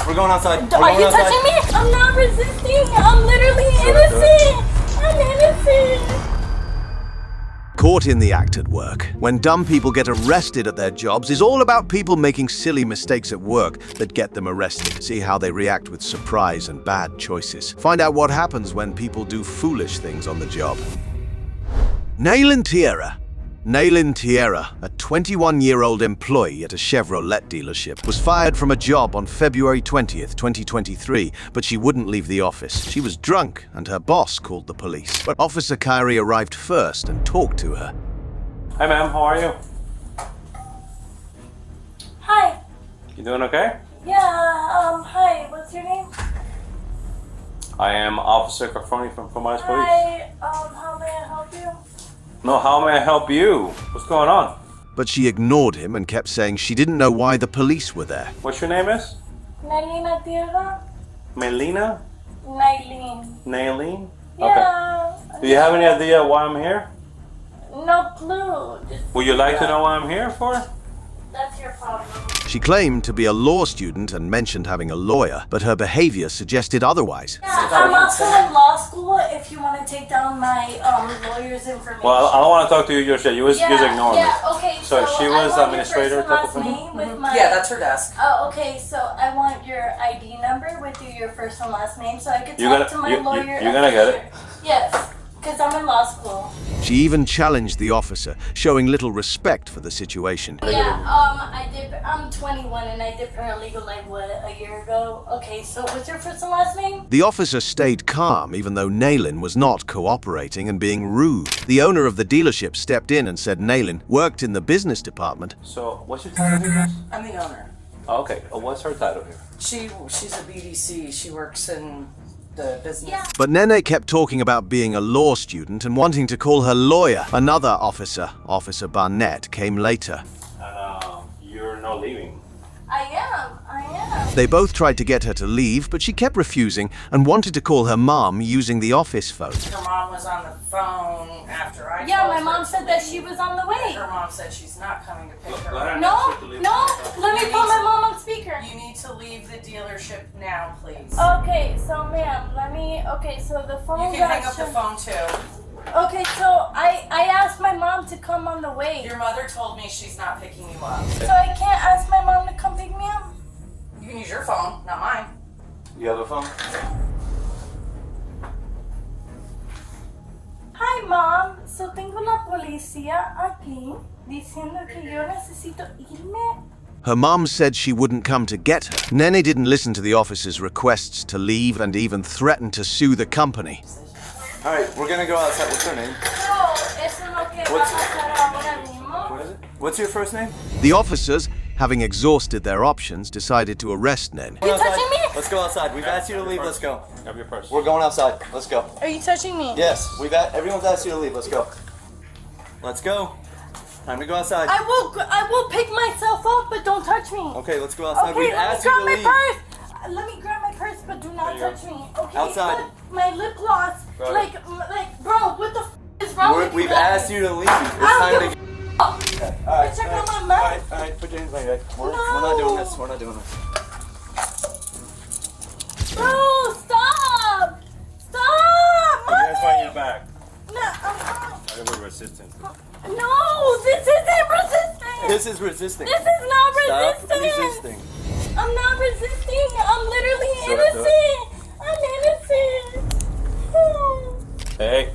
We're going outside. Are you touching me? I'm not resisting. I'm literally innocent. I'm innocent. Caught in the act at work. When dumb people get arrested at their jobs is all about people making silly mistakes at work that get them arrested. See how they react with surprise and bad choices. Find out what happens when people do foolish things on the job. Nailin Tierra. Nailin Tierra, a 21-year-old employee at a Chevrolet dealership, was fired from a job on February 20th, 2023, but she wouldn't leave the office. She was drunk, and her boss called the police. But Officer Kyrie arrived first and talked to her. Hi, ma'am. How are you? Hi. You doing okay? Yeah, hi. What's your name? I am Officer Cafroni from Police. Hi, how may I help you? No, how may I help you? What's going on? But she ignored him and kept saying she didn't know why the police were there. What's your name is? Nailina Tierra? Melina? Nailin. Nailene? Yeah. Okay. Do you have any idea why I'm here? No clue. Would you like to know what I'm here for? That's your problem. She claimed to be a law student and mentioned having a lawyer, but her behavior suggested otherwise. Yeah, I'm also in law school if you want to take down my lawyer's information. Well, I don't want to talk to you just yet. You just ignore me. Yeah, okay. So she was administrator type of thing? Yeah, that's her desk. Oh, okay. So I want your ID number with your first and last name so I can talk to my lawyer. You're gonna get it. Yes, because I'm in law school. She even challenged the officer, showing little respect for the situation. Yeah, I'm 21 and I did paralegal like a year ago. Okay, so what's your first and last name? The officer stayed calm even though Nailin was not cooperating and being rude. The owner of the dealership stepped in and said Nailin worked in the business department. So, what's your title here? I'm the owner. Oh, okay. What's her title here? She's a BDC. She works in the business. Yeah. But Nene kept talking about being a law student and wanting to call her lawyer. Another officer, Officer Barnett, came later. And you're not leaving. I am. They both tried to get her to leave, but she kept refusing and wanted to call her mom using the office phone. Her mom was on the phone after I Yeah, told my her mom to said that leave. she was on the way. Her mom said she's not coming to pick her up. No, let me put my mom on speaker. You need to leave the dealership now, please. Okay, so ma'am, so the phone You can hang up the phone too. Okay, so I asked my mom to come on the way. Your mother told me she's not picking you up. So I can't ask my mom to come pick me up? You can use your phone, not mine. You have a phone? Hi, Mom. So tengo la policía aquí diciendo que yo necesito irme. Her mom said she wouldn't come to get her. Nene didn't listen to the officer's requests to leave and even threatened to sue the company. All right, we're gonna go outside. What's her name? No, eso es lo que va a pasar ahora mismo. What is it? What's your first name? The officers, having exhausted their options, decided to arrest Nene. You touching me? Let's go outside. We've asked you to leave. Let's go. Grab your purse. We're going outside. Let's go. Are you touching me? Yes, everyone's asked you to leave. Let's go. Let's go. Time to go outside. I will pick myself up, but don't touch me. Okay, let's go outside. Okay, We've let me asked you grab to my leave. purse. Let me grab my purse, but do not touch me. Okay. Outside. But my lip gloss. Grab Like, bro, what the is wrong with you? We've guys? asked you to leave. It's I time don't to. give a Okay, all right, Check all out right, my all mouth. right, all right. Put your hands behind your back. We're not doing this. We're not doing this. Bro, stop! Stop! Put your hands behind your back. No, I was resisting. no, this isn't resisting. This is resisting. This is not Stop resisting. resisting. I'm not resisting. I'm literally So that's innocent. I'm innocent.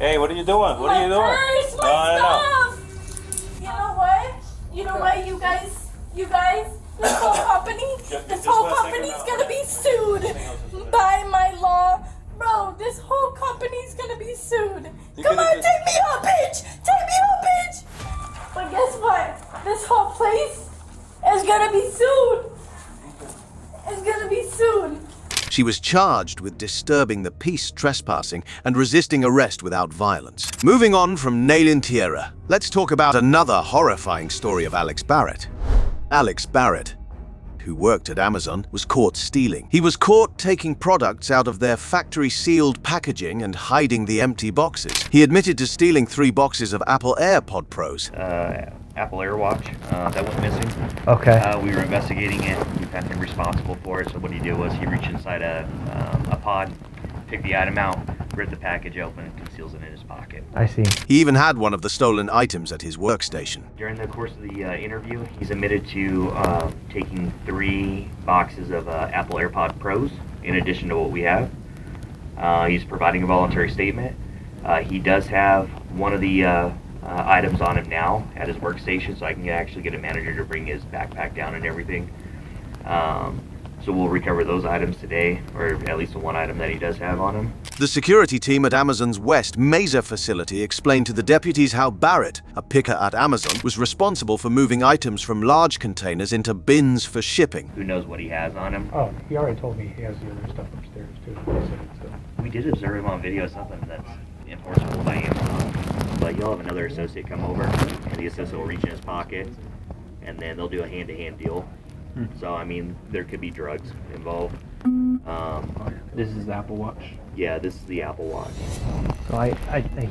Hey, what are you doing? What are you doing? My purse, my stuff. You know what? You know what, you guys, this whole company, this whole company's gonna be sued by my law. Bro, this whole company's gonna be sued. Come on, take me out, bitch! Take me out, bitch! But guess what? This whole place is gonna be sued. It's gonna be sued. She was charged with disturbing the peace, trespassing, and resisting arrest without violence. Moving on from Nailin Tierra, let's talk about another horrifying story of Alex Barrett. Alex Barrett, who worked at Amazon, was caught stealing. He was caught taking products out of their factory-sealed packaging and hiding the empty boxes. He admitted to stealing 3 boxes of Apple Airpods Pros. Apple Airwatch that went missing. Okay. We were investigating it. We found him responsible for it. So what he did was he reached inside a pod, picked the item out, ripped the package open, and conceals it in his pocket. I see. He even had one of the stolen items at his workstation. During the course of the interview, he's admitted to taking 3 boxes of Apple Airpods Pros in addition to what we have. He's providing a voluntary statement. He does have one of the items on him now at his workstation, so I can actually get a manager to bring his backpack down and everything. So we'll recover those items today, or at least the one item that he does have on him. The security team at Amazon's West Mesa facility explained to the deputies how Barrett, a picker at Amazon, was responsible for moving items from large containers into bins for shipping. Who knows what he has on him? Oh, he already told me he has the other stuff upstairs too. He said it, so. We did observe him on video, something that's enforceable by Amazon. But you'll have another associate come over, and the associate will reach in his pocket, and then they'll do a hand-to-hand deal. So, I mean, there could be drugs involved. This is the Apple Watch. Yeah, this is the Apple Watch. So he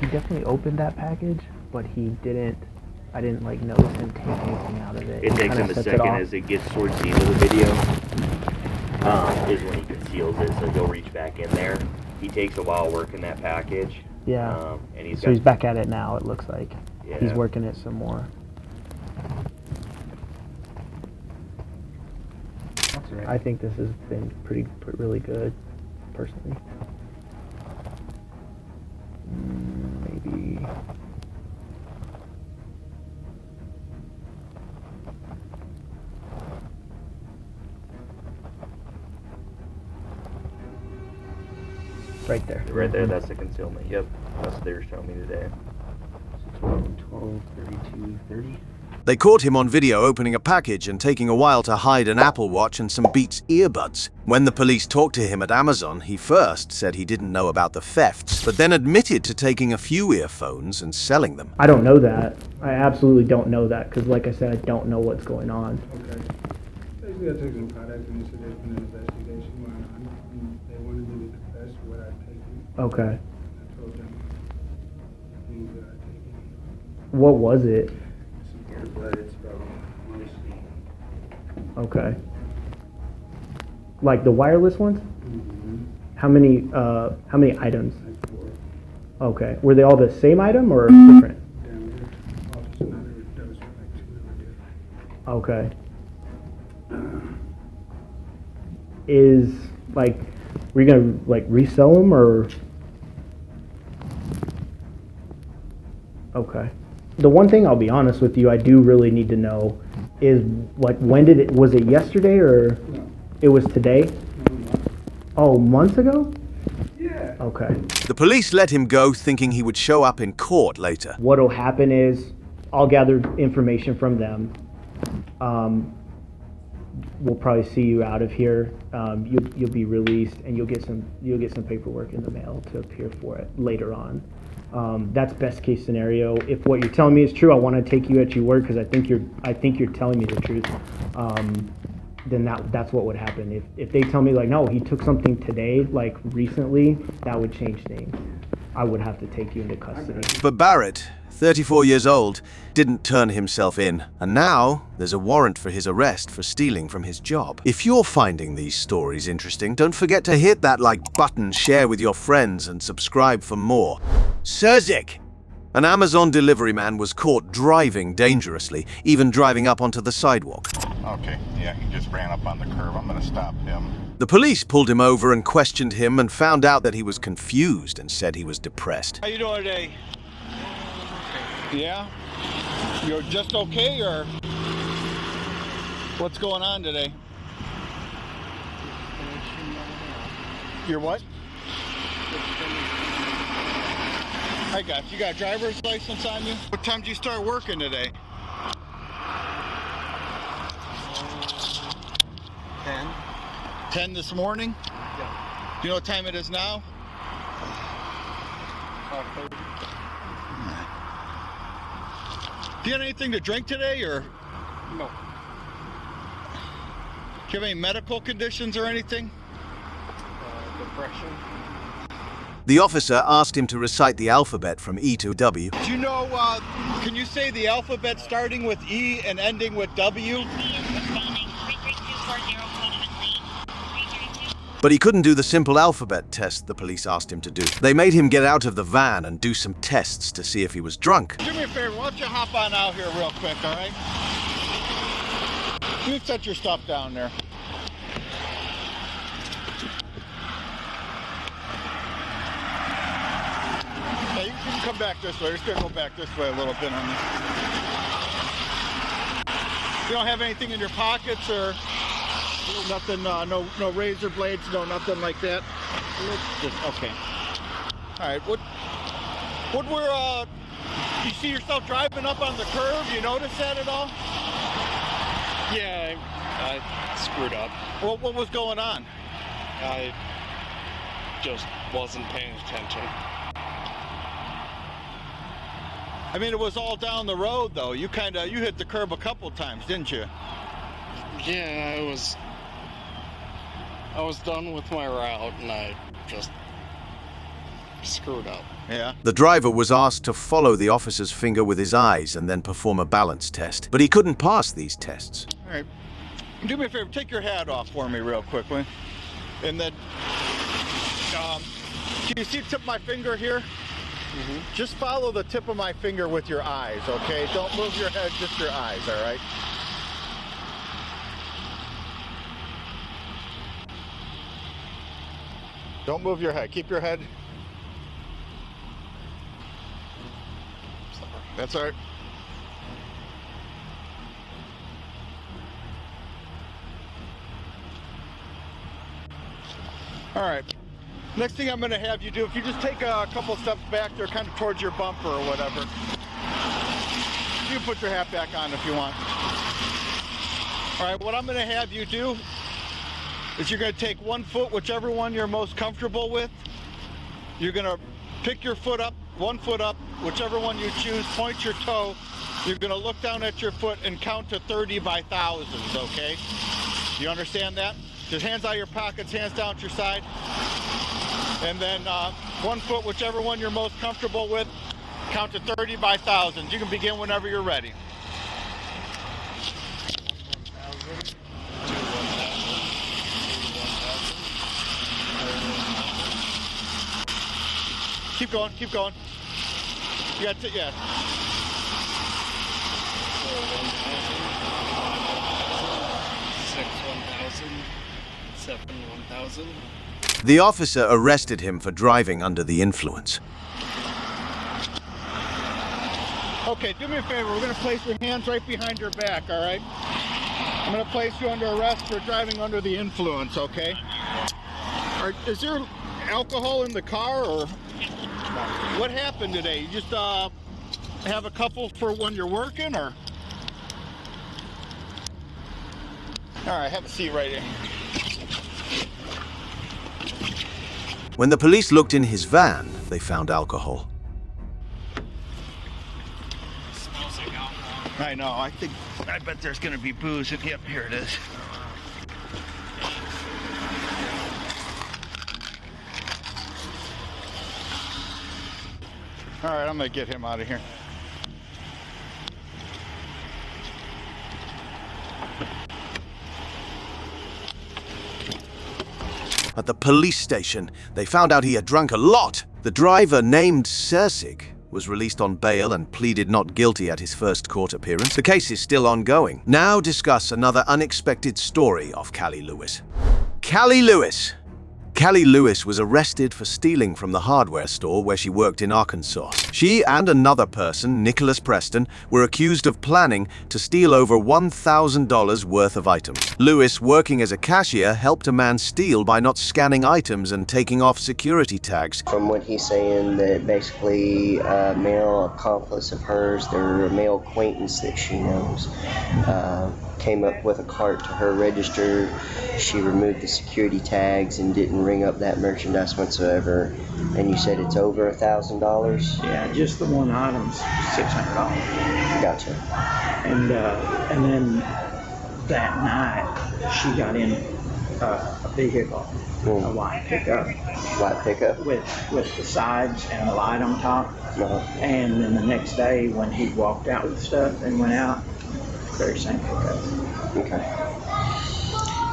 definitely opened that package, but I didn't like notice him take anything out of it. It takes him a second as it gets towards the end of the video, is when he conceals it, so he'll reach back in there. He takes a while working that package. Yeah. And he's back at it now, it looks like. Yeah. He's working it some more. That's right. I think this has been really good, personally. Maybe. Right there. Right there, that's the concealment. Yep, that's what they were showing me today. 12, 32, 30. They caught him on video opening a package and taking a while to hide an Apple Watch and some Beats earbuds. When the police talked to him at Amazon, he first said he didn't know about the thefts, but then admitted to taking a few earphones and selling them. I don't know that. I absolutely don't know that, because like I said, I don't know what's going on. Okay. Basically, I took some products and they said there's been an investigation going on, and they wanted me to confess what I've taken. Okay. I told them things that I've taken. What was it? Some earbuds from mostly. Okay. Like the wireless ones? Mm-hmm. How many items? Like 4. Okay. Were they all the same item or different? Down there. Office another, that was like 2 that were different. Okay. Is like, were you gonna like resell them or? Okay. The one thing I'll be honest with you, I do really need to know is like, was it yesterday or? No. It was today? No. Oh, months ago? Yeah. Okay. The police let him go thinking he would show up in court later. What'll happen is I'll gather information from them. We'll probably see you out of here. You'll be released, and you'll get some paperwork in the mail to appear for it later on. That's best case scenario. If what you're telling me is true, I want to take you at your word because I think you're telling me the truth. Then that's what would happen. If they tell me like, no, he took something today, like recently, that would change things. I would have to take you into custody. But Barrett, 34 years old, didn't turn himself in. And now there's a warrant for his arrest for stealing from his job. If you're finding these stories interesting, don't forget to hit that like button, share with your friends, and subscribe for more. Surzik! An Amazon delivery man was caught driving dangerously, even driving up onto the sidewalk. Okay, yeah, he just ran up on the curb. I'm gonna stop him. The police pulled him over and questioned him and found out that he was confused and said he was depressed. How you doing today? Yeah? You're just okay, or what's going on today? You're what? I got you. You got a driver's license on you? What time did you start working today? 10. 10 this morning? Yeah. Do you know what time it is now? 5:30. Do you have anything to drink today, or? No. Do you have any medical conditions or anything? Depression. The officer asked him to recite the alphabet from E to W. Do you know, can you say the alphabet starting with E and ending with W? But he couldn't do the simple alphabet test the police asked him to do. They made him get out of the van and do some tests to see if he was drunk. Do me a favor, why don't you hop on out here real quick, all right? You set your stuff down there. Yeah, you can come back this way. We're just gonna go back this way a little bit on this. You don't have anything in your pockets or nothing, no razor blades, no nothing like that? Just, okay. All right, what were, you see yourself driving up on the curb? You notice that at all? Yeah, I screwed up. What was going on? I just wasn't paying attention. I mean, it was all down the road, though. You hit the curb a couple times, didn't you? Yeah, I was done with my route and I just screwed up. Yeah. The driver was asked to follow the officer's finger with his eyes and then perform a balance test, but he couldn't pass these tests. All right. Do me a favor, take your hat off for me real quickly. And then, can you see the tip of my finger here? Mm-hmm. Just follow the tip of my finger with your eyes, okay? Don't move your head, just your eyes, all right? Don't move your head. Keep your head. That's all right. All right. Next thing I'm going to have you do, if you just take a couple steps back there, kind of towards your bumper or whatever. You can put your hat back on if you want. All right, what I'm going to have you do is you're going to take one foot, whichever one you're most comfortable with. You're going to pick your foot up, one foot up, whichever one you choose, point your toe. You're going to look down at your foot and count to 30 by thousands, okay? You understand that? Just hands out of your pockets, hands down at your side. And then one foot, whichever one you're most comfortable with, count to 30 by thousands. You can begin whenever you're ready. Keep going, keep going. You got to, yeah. 6, 1,000, 7, 1,000. The officer arrested him for driving under the influence. Okay, do me a favor. We're going to place your hands right behind your back, all right? I'm going to place you under arrest for driving under the influence, okay? Is there alcohol in the car, or what happened today? You just have a couple for when you're working, or? All right, have a seat right here. When the police looked in his van, they found alcohol. Smells like alcohol. I know, I bet there's gonna be booze in here. Here it is. All right, I'm gonna get him out of here. At the police station, they found out he had drunk a lot. The driver, named Sersig, was released on bail and pleaded not guilty at his first court appearance. The case is still ongoing. Now discuss another unexpected story of Callie Lewis. Callie Lewis. Callie Lewis was arrested for stealing from the hardware store where she worked in Arkansas. She and another person, Nicholas Preston, were accused of planning to steal over $1,000 worth of items. Lewis, working as a cashier, helped a man steal by not scanning items and taking off security tags. From what he's saying, that basically a male accomplice of hers, they're a male acquaintance that she knows, came up with a cart to her register. She removed the security tags and didn't ring up that merchandise whatsoever. And you said it's over $1,000? Yeah, just the one item's $600. Gotcha. And then that night she got in a vehicle, a white pickup. White pickup? With the sides and the light on top. And then the next day when he walked out with stuff and went out, very same pickup. Okay.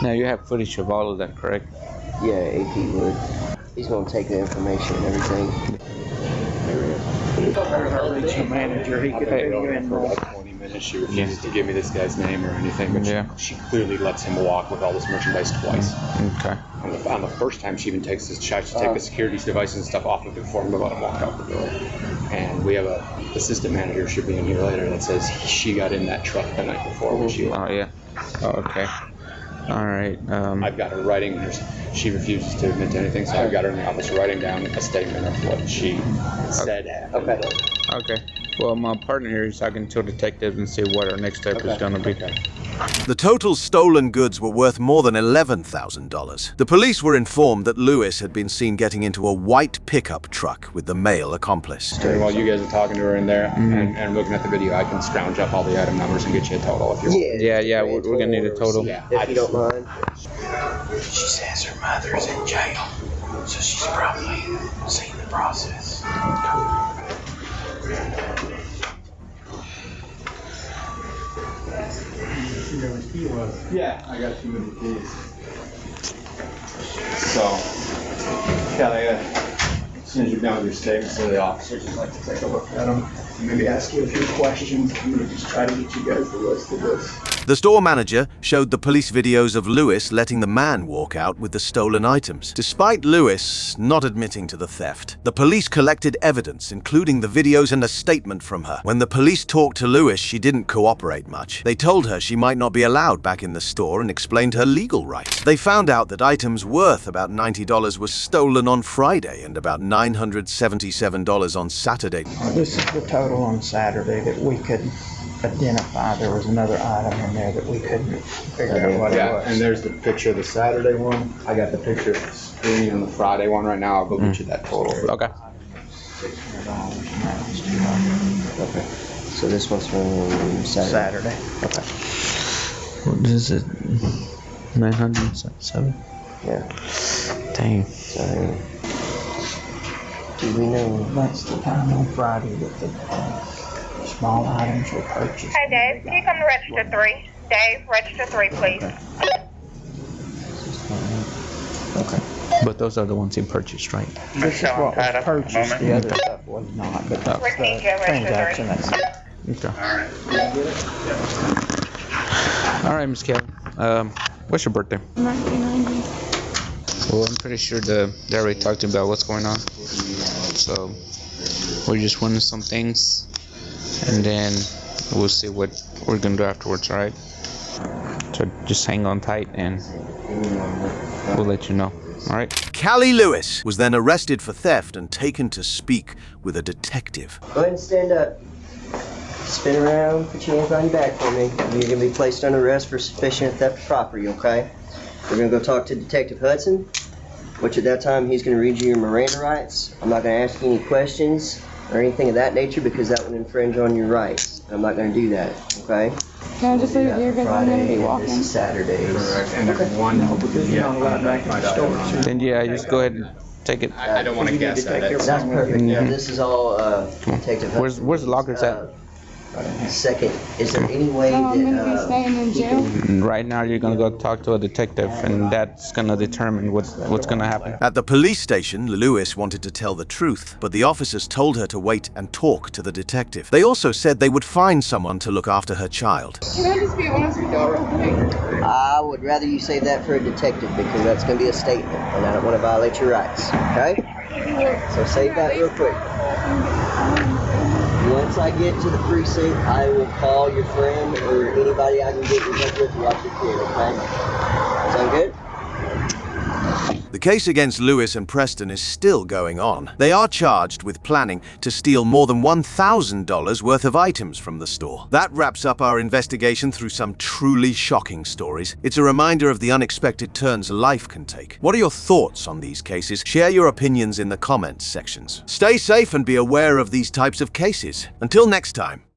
Now you have footage of all of that, correct? Yeah, AP would. He's going to take the information and everything. Our regional manager, he could fill you in more. 20 minutes. She refuses to give me this guy's name or anything, but she clearly lets him walk with all this merchandise twice. Okay. On the first time, she even takes his tries to take the security devices and stuff off of it before him to let him walk out the door. And we have a assistant manager should be in here later that says she got in that truck the night before when she left. Oh yeah. Oh, okay. All right. I've got her writing. She refuses to admit to anything, so I've got her in the office writing down a statement of what she said happened. Okay. Well, my partner here is talking to detectives and see what our next step is going to be. The total stolen goods were worth more than $11,000. The police were informed that Lewis had been seen getting into a white pickup truck with the male accomplice. While you guys are talking to her in there and looking at the video, I can scrounge up all the item numbers and get you a total if you want. Yeah, we're going to need a total. Yeah, if you don't mind. She says her mother's in jail, so she's probably seen the process. Yeah, I got 2 of the keys. So, Kelly, as soon as you're done with your statements, the officers would like to take a look at them. Maybe ask you a few questions. I'm going to just try to get you guys the list of this. The store manager showed the police videos of Lewis letting the man walk out with the stolen items. Despite Lewis not admitting to the theft, the police collected evidence, including the videos and a statement from her. When the police talked to Lewis, she didn't cooperate much. They told her she might not be allowed back in the store and explained her legal rights. They found out that items worth about $90 were stolen on Friday and about $977 on Saturday. This is the total on Saturday that we could identify. There was another item in there that we couldn't figure out what it was. And there's the picture of the Saturday one. I got the picture of the screen on the Friday one right now. I'll go get you that total. Okay. Okay. So this one's from Saturday. Okay. What is it? 907? Yeah. Dang. So, do we know? That's the time on Friday that the small items were purchased. Hey Dave, can you come to register 3? Dave, register 3, please. Okay. But those are the ones he purchased, right? This is what was purchased. The other stuff was not, but that's the transaction. That's it. Okay. All right, Miss Kelly. What's your birthday? 1990. Well, I'm pretty sure they already talked about what's going on. So we're just wanting some things, and then we'll see what we're gonna do afterwards. All right. So just hang on tight, and we'll let you know. All right. Callie Lewis was then arrested for theft and taken to speak with a detective. Go ahead and stand up. Spin around, put your hands behind your back for me. You're going to be placed under arrest for suspicion of theft of property, okay? We're going to go talk to Detective Hudson, which at that time he's going to read you your Miranda rights. I'm not going to ask you any questions or anything of that nature because that would infringe on your rights. I'm not going to do that, okay? Can I just leave it here because I'm going to be walking? This is Saturdays. And there's one. Because you're not allowed back in the store. Then yeah, just go ahead and take it. I don't want to guess at it. That's perfect. Yeah, this is all Detective Hudson. Where's the lockers at? Second, is there any way So I'm going to be that staying in jail? Right now, you're gonna go talk to a detective, and that's gonna determine what's gonna happen. At the police station, Lewis wanted to tell the truth, but the officers told her to wait and talk to the detective. They also said they would find someone to look after her child. Can I just be honest with y'all real quick? I would rather you save that for a detective because that's going to be a statement and I don't want to violate your rights, okay? So save that real quick. Once I get to the precinct, I will call your friend or anybody I can get in touch with to watch your kid, okay? Sound good? The case against Lewis and Preston is still going on. They are charged with planning to steal more than $1,000 worth of items from the store. That wraps up our investigation through some truly shocking stories. It's a reminder of the unexpected turns life can take. What are your thoughts on these cases? Share your opinions in the comments sections. Stay safe and be aware of these types of cases. Until next time.